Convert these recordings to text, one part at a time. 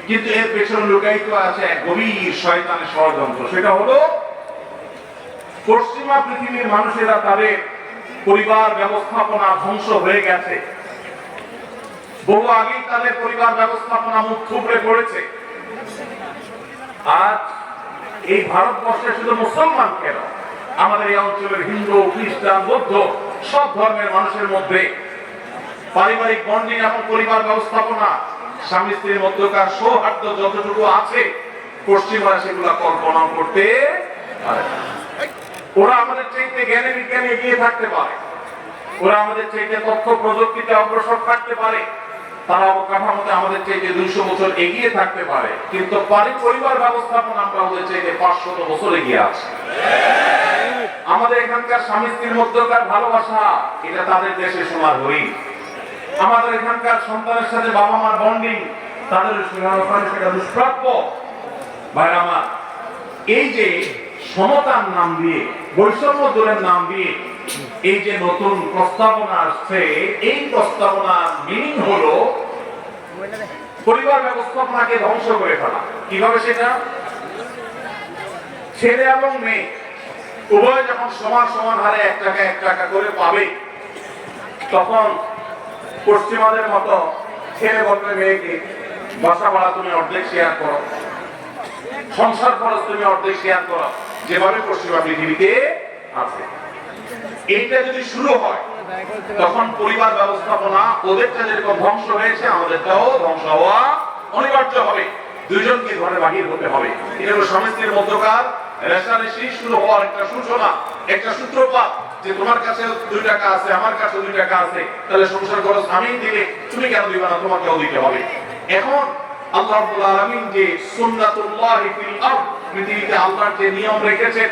কিন্তু এর পেছনে লুকায়িত আছে এক গভীর শয়তানের ষড়যন্ত্র। সেটা হলো পশ্চিমা পৃথিবীর মানুষেরা তাদের পরিবার ব্যবস্থাপনা ধ্বংস হয়ে গেছে, বহু আগেই তাদের পরিবার ব্যবস্থাপনা মুখ থুবড়ে পড়েছে। আজ এই ভারতবর্ষে শুধু মুসলমান কেন, আমাদের এই অঞ্চলের হিন্দু, খ্রিস্টান, বৌদ্ধ সব ধর্মের মানুষের মধ্যে পারিবারিক বন্ডিং এবং পরিবার ব্যবস্থাপনা, স্বামী স্ত্রীর মধ্যকার সৌহার্দ্য যতটুকু আছে, পশ্চিমরা সেগুলো কল্পনা করতে পারে না। ওরা আমাদের চাইতে জ্ঞানে বিজ্ঞানে এগিয়ে থাকতে পারে, ওরা আমাদের চাইতে তথ্য প্রযুক্তিতে অগ্রসর থাকতে পারে, তারা অবকাঠামোতে আমাদের চাইতে 200 বছর এগিয়ে থাকতে পারে, কিন্তু পরিবার ব্যবস্থাপনা আমরা ওদের চাইতে 500 বছর এগিয়ে আছি। আমাদের এখানকার স্বামী স্ত্রীর মধ্যকার ভালোবাসা, এটা তাদের দেশে সোনার হরিণ। আমাদের এখানকার সন্তানের সাথে বাবা মার বন্ডিং, তাদের সেটা দুষ্প্রাপ্য। ভাই আমার, এই যে সমতার নাম দিয়ে, বৈষম্য দূরের নাম দিয়ে এই যে নতুন প্রস্তাবনা আসছে, এই প্রস্তাবনার মিনিং হলো পরিবার ব্যবস্থাপনাকে ধ্বংস করে ফেলা। কিভাবে সেটা? ছেলে এবং মেয়ে উভয় যখন সমান সমান হারে 1 টাকা করে পাবে, তখন পশ্চিমাদের মতো ছেলে বলবে মেয়েকে, বাসা ভাড়া তুমি অর্ধেক শেয়ার করো, সংসার খরচ তুমি অর্ধেক শেয়ার করো, যেভাবে পশ্চিমা পৃথিবীতে আছে। এইটা যদি শুরু হয়, তখন পরিবার ব্যবস্থাপনা ওদেরটা যেরকম ধ্বংস হয়েছে, আমাদেরটাও ধ্বংস হওয়া অনিবার্য হবে। দুইজনকে ঘরে বাহির হতে হবে। এটা হলো স্বামী স্ত্রীর মধ্যকার রেশারেশি শুরু হওয়ার একটা সূচনা, একটা সূত্রপাত, যে তোমার কাছে 2 টাকা আছে, আমার কাছে 2 টাকা আছে, তাহলে সংসার খরচ আমি দিলে তুমি কেন দিবা না, তোমাকেও দিতে হবে। এখন আল্লাহ রাব্বুল আলামিন যে সুন্নাতুল্লাহি ফিল আরদ, পৃথিবীতে আল্লাহর যে নিয়ম রেখেছেন,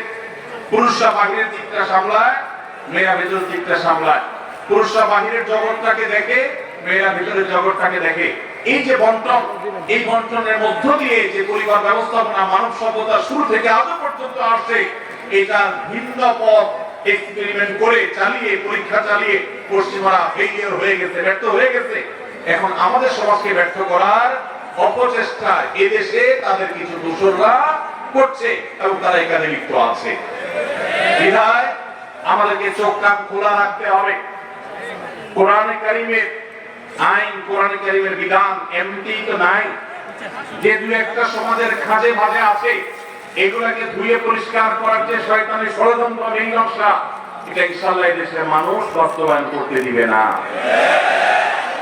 পুরুষরা বাহিরের দিকটা সামলায়, মেয়েরা ভেতরের দিকটা সামলায়। পুরুষরা বাহিরের জগৎটাকে দেখে, মেয়েরা ভেতরের জগৎটাকে দেখে। এই যে বন্টন, এই বন্টনের মধ্য দিয়ে যে পরিবার ব্যবস্থাপনা মানব সভ্যতা শুরু থেকে আজ পর্যন্ত আসছে, এটা ভিন্ন পথ এক্সপেরিমেন্ট করে চালিয়ে, পরীক্ষা চালিয়ে পশ্চিমারা ফেলিয়ার হয়ে গেছে, ব্যর্থ হয়ে গেছে। এখন আমাদের সমাজকে ব্যর্থ করার অপচেষ্টা এদেশে তাদের কিছু দোসররা করছে এবং তারা এখানে লিপ্ত আছে। বিধায় আমাদেরকে চোখ কান খোলা রাখতে হবে। কোরআনে কারিমের আইন, কোরআনে কারিমের বিধান এমনি তো নাই যে 2-1টা সমাজের খাঁজে ভাজে আছে, এগুলাকে ধুয়ে পরিষ্কার করার যে শয়তানি ষড়যন্ত্র, এই নকশা, এটা ইনশাআল্লাহ এদেশের মানুষ বাস্তবায়ন করতে দিবে না।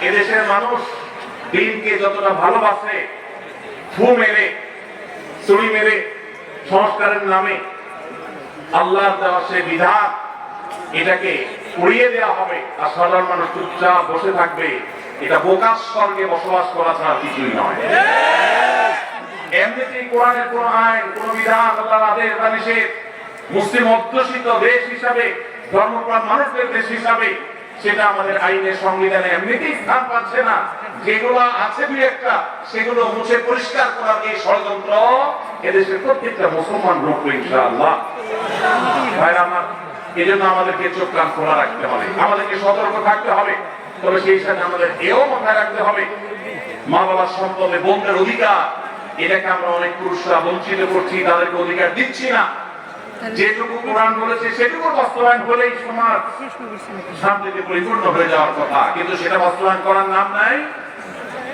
এদেশের মানুষ দিনকে যতটা ভালোবাসে, ফু মেরে, চুরি মেরে, সংস্কারের নামে আল্লাহর দেওয়া সে বিধান, এটাকে উড়িয়ে দেওয়া হবে আর সাধারণ মানুষ চুপচাপ বসে থাকবে। এটা বোকার স্বর্গে বসবাস করা ছাড়া কিছুই নয়। এমনিতেই কোরআনের কোন আইন, কোন বিধান, আল্লাহর আদেশ বা নিষেধ, মুসলিম অধ্যুষিত দেশ হিসাবে, ধর্মপ্রাণ মানুষদের দেশ হিসাবে, সেটা আমাদের আইনের সংবিধানে এমনিতেই স্থান পাচ্ছে না। যেগুলো আছে 2-1টা, সেগুলো মুছে পরিষ্কার করার এই ষড়যন্ত্র এদেশের প্রত্যেকটা মুসলমান রূপ ইনশাআল্লাহ। ভাইরা আমার, এই জন্য আমাদেরকে চোখ কান খোলা রাখতে হবে, আমাদেরকে সতর্ক থাকতে হবে। তবে সেই সাথে আমাদের এও মাথায় রাখতে হবে, মা বাবার সম্পদে বোনদের অধিকার, এটাকে আমরা অনেক পুরুষরা বঞ্চিত করছি, তাদেরকে অধিকার দিচ্ছি না। যেটুকু কোরআন বলেছে সেটুকু বাস্তবায়ন হলেই সমাজ শান্তিতে পরিপূর্ণ হয়ে যাওয়ার কথা, কিন্তু সেটা বাস্তবায়ন করার নাম নাই,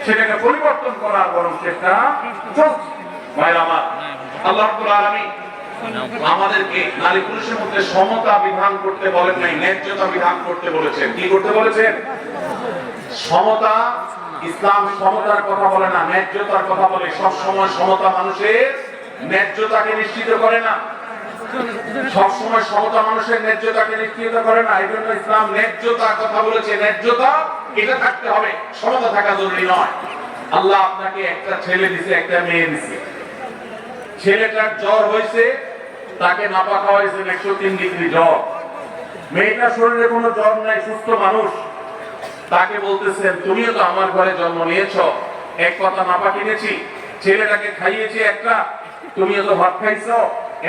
সেটাকে পরিবর্তন করার বরং চেষ্টা চলছে। ভাইরা আমার, আল্লাহ রাব্বুল আলামিন আমাদেরকে নারী পুরুষের মধ্যে সমতা বিধান করতে বলেন নাই, ন্যায্যতা বিধান করতে বলেছেন। কি করতে বলেছেন? সমতা। ইসলাম সমতার কথা বলে না, ন্যায্যতার কথা বলে। সব সময় সমতা মানুষের ন্যায্যতাকে নিশ্চিত করে না, সব সময় সমতা মানুষের ন্যায্যতাকে নিশ্চিত করে না। এই জন্য ইসলাম ন্যায্যতার কথা বলেছে। ন্যায্যতা এটা থাকতে হবে, সমতা থাকা জরুরি নয়। আল্লাহ আপনাকে একটা ছেলে দিছে, একটা মেয়ে দিছে। ছেলেটার জ্বর হয়েছে, তাকে নাপা খাওয়াইছেন 103 ডিগ্রি জ্বর। মেয়েটার শরীরে কোনো জ্বর নাই, সুস্থ মানুষ, তাকে বলতেছেন তুমিও তো আমার ঘরে জন্ম নিয়েছ, এক কথা নাপা কিনেছি, ছেলেটাকে খাইয়েছি একটা, তুমিও তো ভাত খাইছো,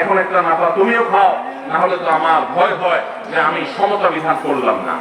এখন একটা নাপা তুমিও খাও, না হলে তো আমার ভয় হয় যে আমি সমতা বিধান করলাম না।